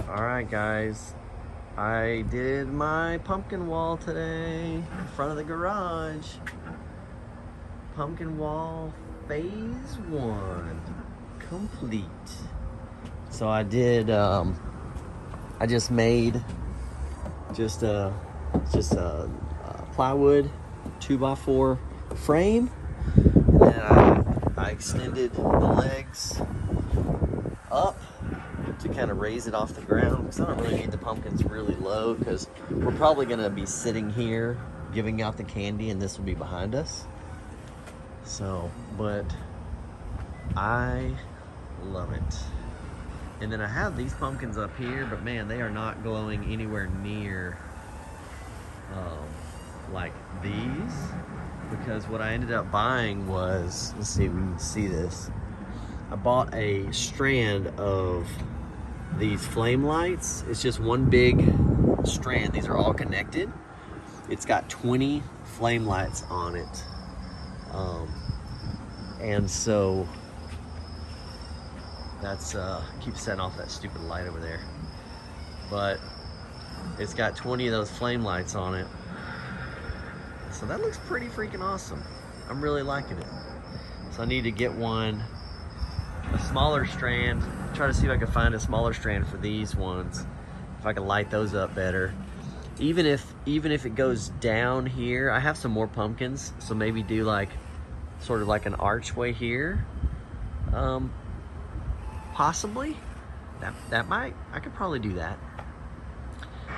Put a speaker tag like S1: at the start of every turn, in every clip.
S1: Alright guys, I did my pumpkin wall today in front of the garage. Pumpkin wall phase 1 complete. So I did, I just made just a plywood 2x4 frame, and then I extended the legs up to kind of raise it off the ground, because I don't really need the pumpkins really low, because we're probably going to be sitting here giving out the candy and this will be behind us. So, but I love it. And then I have these pumpkins up here, but man, they are not glowing anywhere near like these, because what I ended up buying was, let's see if we can see this. I bought a strand of these flame lights. It's just one big strand. These are all connected. It's got 20 flame lights on it. And so that's, keep setting off that stupid light over there. But it's got 20 of those flame lights on it. So that looks pretty freaking awesome. I'm really liking it. So I need to get one, a smaller strand, try to see if I can find a smaller strand for these ones, if I can light those up better. Even if it goes down here, I have some more pumpkins, so maybe do like sort of like an archway here. Possibly that might, I could probably do that,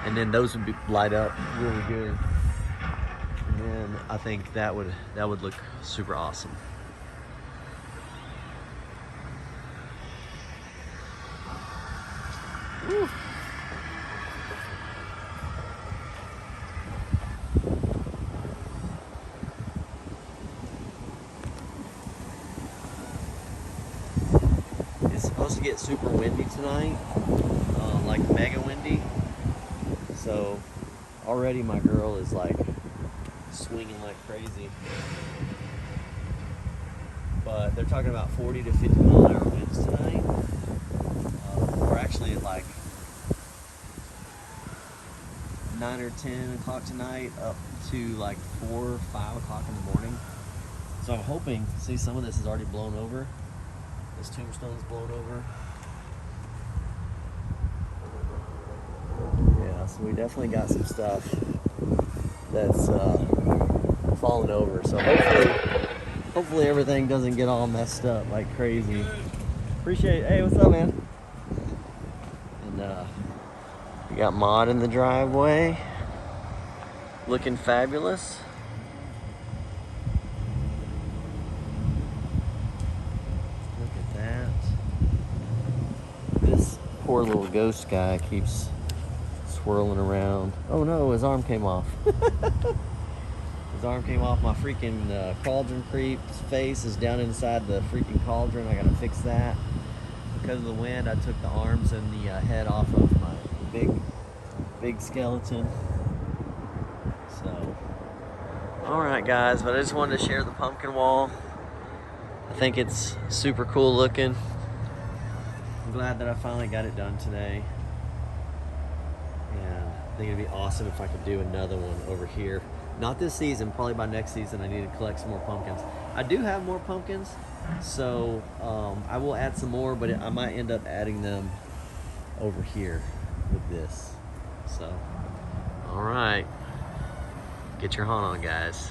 S1: and then those would be light up really good, and then I think that would look super awesome. Woo. It's supposed to get super windy tonight, like mega windy. So already my girl is like swinging like crazy. But they're talking about 40 to 50 mile an hour winds tonight. We're actually at like 9 or 10 o'clock tonight up to like 4 or 5 o'clock in the morning. So I'm hoping, see, some of this is already blown over. This tombstone's blown over. Yeah, so we definitely got some stuff that's falling over. So hopefully everything doesn't get all messed up like crazy. Appreciate it. Hey, what's up, man? And we got Maud in the driveway, looking fabulous. Look at that. This poor little ghost guy keeps swirling around. Oh no, his arm came off. His arm came off. My freaking cauldron creep's face is down inside the freaking cauldron. I gotta fix that. Because of the wind, I took the arms and the head off of my big skeleton. So, alright guys, but I just wanted to share the pumpkin wall. I think it's super cool looking. I'm glad that I finally got it done today. And I think it'd be awesome if I could do another one over here. Not this season, probably by next season I need to collect some more pumpkins. I do have more pumpkins, so I will add some more, but I might end up adding them over here with this. So, all right, get your hunt on, guys.